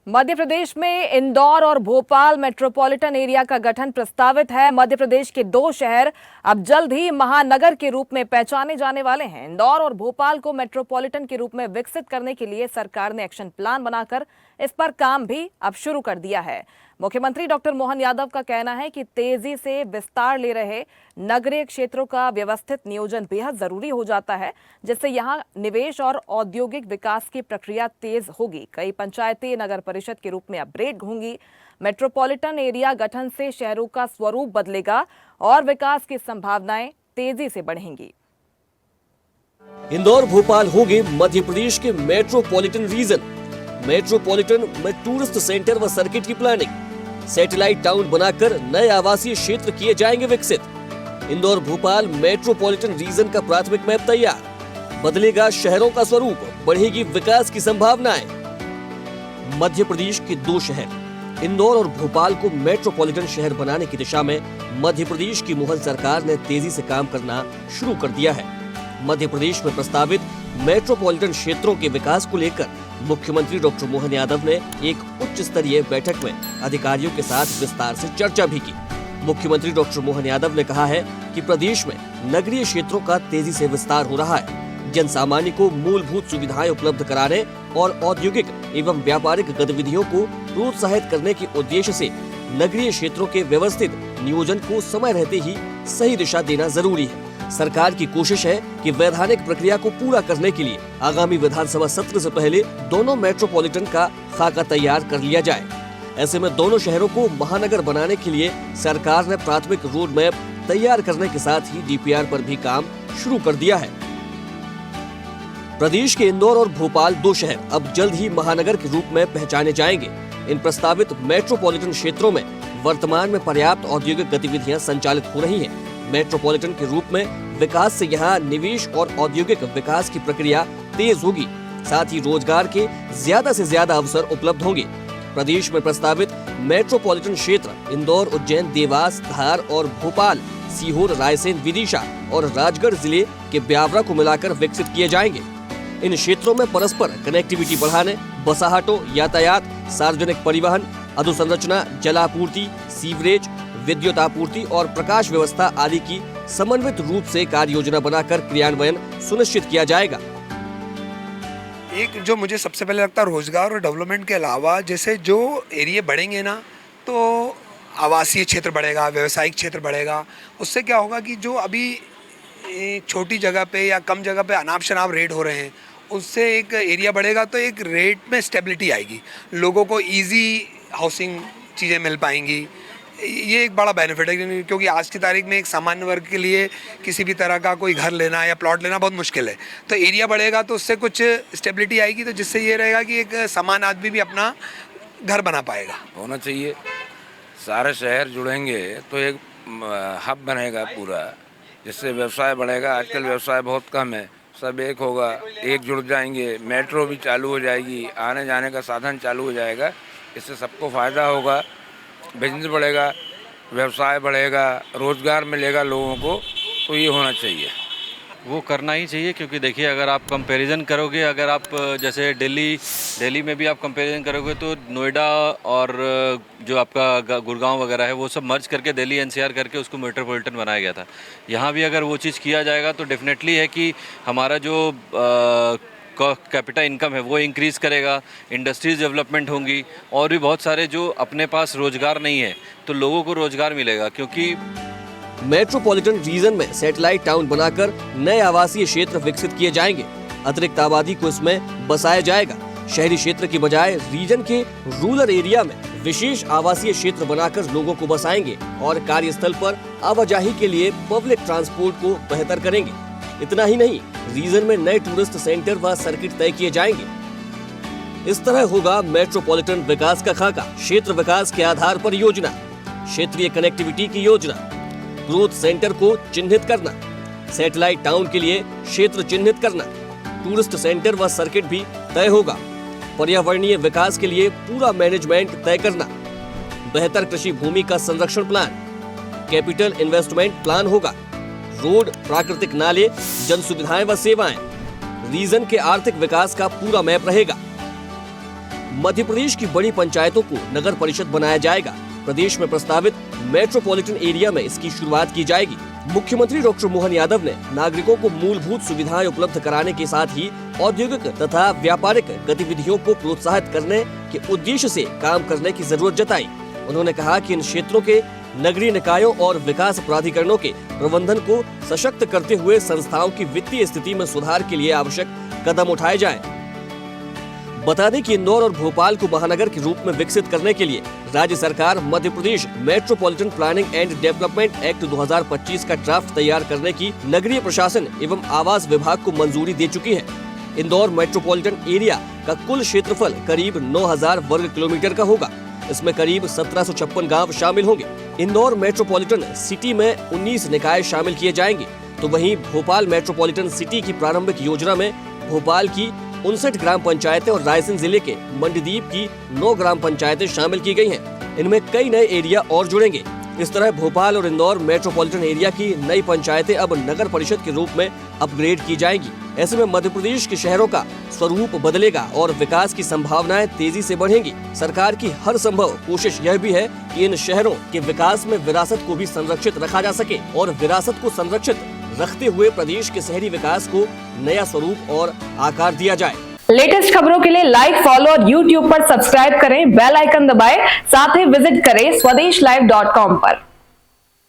मध्य प्रदेश में इंदौर और Bhopal metropolitan area का गठन प्रस्तावित है। मध्य प्रदेश के दो शहर अब जल्द ही महानगर के रूप में पहचाने जाने वाले हैं। इंदौर और भोपाल को मेट्रोपॉलिटन के रूप में विकसित करने के लिए सरकार ने एक्शन प्लान बनाकर इस पर काम भी अब शुरू कर दिया है। मुख्यमंत्री डॉक्टर मोहन यादव का कहना है कि तेजी से विस्तार ले रहे नगरीय क्षेत्रों का व्यवस्थित नियोजन बेहद जरूरी हो जाता है, जिससे यहां निवेश और औद्योगिक विकास की प्रक्रिया तेज होगी। कई पंचायतें नगर परिषद के रूप में अपग्रेड होंगी। मेट्रोपॉलिटन एरिया गठन से शहरों का स्वरूप बदलेगा और विकास की संभावनाएं तेजी से बढ़ेंगी। इंदौर भोपाल होंगे मध्य प्रदेश के मेट्रोपॉलिटन रीजन। मेट्रोपॉलिटन में टूरिस्ट सेंटर व सर्किट की प्लानिंग, सैटेलाइट टाउन बनाकर नए आवासीय क्षेत्र किए जाएंगे विकसित। इंदौर भोपाल मेट्रोपॉलिटन रीजन का प्राथमिक मैप तैयार, बदलेगा शहरों का स्वरूप, बढ़ेगी विकास की संभावनाएं। मध्य प्रदेश के दो शहर इंदौर और भोपाल को मेट्रोपॉलिटन शहर बनाने की दिशा में मध्य प्रदेश की मुगल सरकार ने तेजी से काम करना शुरू कर दिया है। मध्य प्रदेश में प्रस्तावित मेट्रोपॉलिटन क्षेत्रों के विकास को लेकर मुख्यमंत्री डॉक्टर मोहन यादव ने एक उच्च स्तरीय बैठक में अधिकारियों के साथ विस्तार से चर्चा भी की। मुख्यमंत्री डॉक्टर मोहन यादव ने कहा है कि प्रदेश में नगरीय क्षेत्रों का तेजी से विस्तार हो रहा है। जन सामान्य को मूलभूत सुविधाएं उपलब्ध कराने और औद्योगिक एवं व्यापारिक गतिविधियों को प्रोत्साहित करने के उद्देश्य से नगरीय क्षेत्रों के व्यवस्थित नियोजन को समय रहते ही सही दिशा देना जरूरी है। सरकार की कोशिश है कि वैधानिक प्रक्रिया को पूरा करने के लिए आगामी विधानसभा सत्र से पहले दोनों मेट्रोपॉलिटन का खाका तैयार कर लिया जाए। ऐसे में दोनों शहरों को महानगर बनाने के लिए सरकार ने प्राथमिक रोड मैप तैयार करने के साथ ही डीपीआर पर भी काम शुरू कर दिया है। प्रदेश के इंदौर और भोपाल दो शहर अब जल्द ही महानगर के रूप में पहचाने जाएंगे। इन प्रस्तावित मेट्रोपॉलिटन क्षेत्रों में वर्तमान में पर्याप्त औद्योगिक गतिविधियां संचालित हो रही हैं। मेट्रोपॉलिटन के रूप में विकास से यहाँ निवेश और औद्योगिक विकास की प्रक्रिया तेज होगी, साथ ही रोजगार के ज्यादा से ज्यादा अवसर उपलब्ध होंगे। प्रदेश में प्रस्तावित मेट्रोपॉलिटन क्षेत्र इंदौर, उज्जैन, देवास, धार और भोपाल, सीहोर, रायसेन, विदिशा और राजगढ़ जिले के ब्यावरा को मिलाकर विकसित किए जाएंगे। इन क्षेत्रों में परस्पर कनेक्टिविटी बढ़ाने, बसाहटों, यातायात, सार्वजनिक परिवहन, अधोसंरचना, जलापूर्ति, सीवरेज, विद्युत आपूर्ति और प्रकाश व्यवस्था आदि की समन्वित रूप से कार्य योजना बनाकर क्रियान्वयन सुनिश्चित किया जाएगा। एक जो मुझे सबसे पहले लगता है रोजगार और डेवलपमेंट के अलावा जैसे जो एरिया बढ़ेंगे ना, तो आवासीय क्षेत्र बढ़ेगा, व्यवसायिक क्षेत्र बढ़ेगा। उससे क्या होगा कि जो अभी छोटी जगह पे या कम जगह पे अनाप शनाप रेट हो रहे हैं, उससे एक एरिया बढ़ेगा तो एक रेट में स्टेबिलिटी आएगी, लोगों को इजी हाउसिंग चीज़ें मिल पाएंगी। ये एक बड़ा बेनिफिट है, क्योंकि आज की तारीख में एक सामान्य वर्ग के लिए किसी भी तरह का कोई घर लेना या प्लॉट लेना बहुत मुश्किल है। तो एरिया बढ़ेगा तो उससे कुछ स्टेबिलिटी आएगी, तो जिससे ये रहेगा कि एक सामान्य आदमी भी अपना घर बना पाएगा। होना चाहिए, सारे शहर जुड़ेंगे तो एक हब बनेगा पूरा, जिससे व्यवसाय बढ़ेगा। आजकल व्यवसाय बहुत कम है, सब एक होगा, एक जुड़ जाएंगे, मेट्रो भी चालू हो जाएगी, आने जाने का साधन चालू हो जाएगा। इससे सबको फ़ायदा होगा, बिजनेस बढ़ेगा, व्यवसाय बढ़ेगा, रोजगार मिलेगा लोगों को। तो ये होना चाहिए, वो करना ही चाहिए। क्योंकि देखिए, अगर आप कंपैरिजन करोगे, अगर आप जैसे दिल्ली में भी आप कंपैरिजन करोगे तो नोएडा और जो आपका गुड़गांव वगैरह है, वो सब मर्ज करके दिल्ली एनसीआर करके उसको मेट्रोपॉलिटन बनाया गया था। यहाँ भी अगर वो चीज़ किया जाएगा तो डेफिनेटली है कि हमारा जो कैपिटा इनकम है वो इंक्रीज़ करेगा, इंडस्ट्रीज डेवलपमेंट होंगी और भी बहुत सारे जो अपने पास रोजगार नहीं है तो लोगों को रोजगार मिलेगा। क्योंकि मेट्रोपॉलिटन रीजन में सैटेलाइट टाउन बनाकर नए आवासीय क्षेत्र विकसित किए जाएंगे। अतिरिक्त आबादी को इसमें बसाया जाएगा। शहरी क्षेत्र की बजाय रीजन के रूरल एरिया में विशेष आवासीय क्षेत्र बनाकर लोगों को बसाएंगे और कार्यस्थल पर आवाजाही के लिए पब्लिक ट्रांसपोर्ट को बेहतर करेंगे। इतना ही नहीं, रीजन में नए टूरिस्ट सेंटर व सर्किट तय किए जाएंगे। इस तरह होगा मेट्रोपॉलिटन विकास का खाका। क्षेत्र विकास के आधार पर योजना, क्षेत्रीय कनेक्टिविटी की योजना, ग्रोथ सेंटर को चिन्हित करना, सैटेलाइट टाउन के लिए क्षेत्र चिन्हित करना, टूरिस्ट सेंटर व सर्किट भी तय होगा। पर्यावरणीय विकास के लिए पूरा मैनेजमेंट तय करना, बेहतर कृषि भूमि का संरक्षण प्लान, कैपिटल इन्वेस्टमेंट प्लान होगा, रोड, प्राकृतिक नाले, जन सुविधाएं व सेवाएं, रीजन के आर्थिक विकास का पूरा मैप रहेगा। मध्य प्रदेश की बड़ी पंचायतों को नगर परिषद बनाया जाएगा। प्रदेश में प्रस्तावित मेट्रोपॉलिटन एरिया में इसकी शुरुआत की जाएगी। मुख्यमंत्री डॉक्टर मोहन यादव ने नागरिकों को मूलभूत सुविधाएं उपलब्ध कराने के साथ ही औद्योगिक तथा व्यापारिक गतिविधियों को प्रोत्साहित करने के उद्देश्य से काम करने की जरूरत जताई। उन्होंने कहा कि इन क्षेत्रों के नगरीय निकायों और विकास प्राधिकरणों के प्रबंधन को सशक्त करते हुए संस्थाओं की वित्तीय स्थिति में सुधार के लिए आवश्यक कदम उठाए जाएं। बता दें कि इंदौर और भोपाल को महानगर के रूप में विकसित करने के लिए राज्य सरकार Madhya Pradesh metropolitan planning and development act 2025 का ड्राफ्ट तैयार करने की नगरीय प्रशासन एवं आवास विभाग को मंजूरी दे चुकी है। इंदौर मेट्रोपॉलिटन एरिया का कुल क्षेत्रफल करीब 9000 वर्ग किलोमीटर का होगा। इसमें करीब 1756 गांव शामिल होंगे। इंदौर मेट्रोपॉलिटन सिटी में 19 निकाय शामिल किए जाएंगे, तो वहीं भोपाल मेट्रोपॉलिटन सिटी की प्रारंभिक योजना में भोपाल की 59 ग्राम पंचायतें और रायसेन जिले के मंडीदीप की 9 ग्राम पंचायतें शामिल की गई हैं। इनमें कई नए एरिया और जुड़ेंगे। इस तरह भोपाल और इंदौर मेट्रोपॉलिटन एरिया की नई पंचायतें अब नगर परिषद के रूप में अपग्रेड की जाएंगी। ऐसे में मध्य प्रदेश के शहरों का स्वरूप बदलेगा और विकास की संभावनाएं तेजी से बढ़ेंगी। सरकार की हर संभव कोशिश यह भी है कि इन शहरों के विकास में विरासत को भी संरक्षित रखा जा सके और विरासत को संरक्षित रखते हुए प्रदेश के शहरी विकास को नया स्वरूप और आकार दिया जाए। लेटेस्ट खबरों के लिए लाइक, फॉलो और YouTube पर सब्सक्राइब करें, बेल आइकन दबाएं, साथ ही विजिट करें swedeshlive.com पर।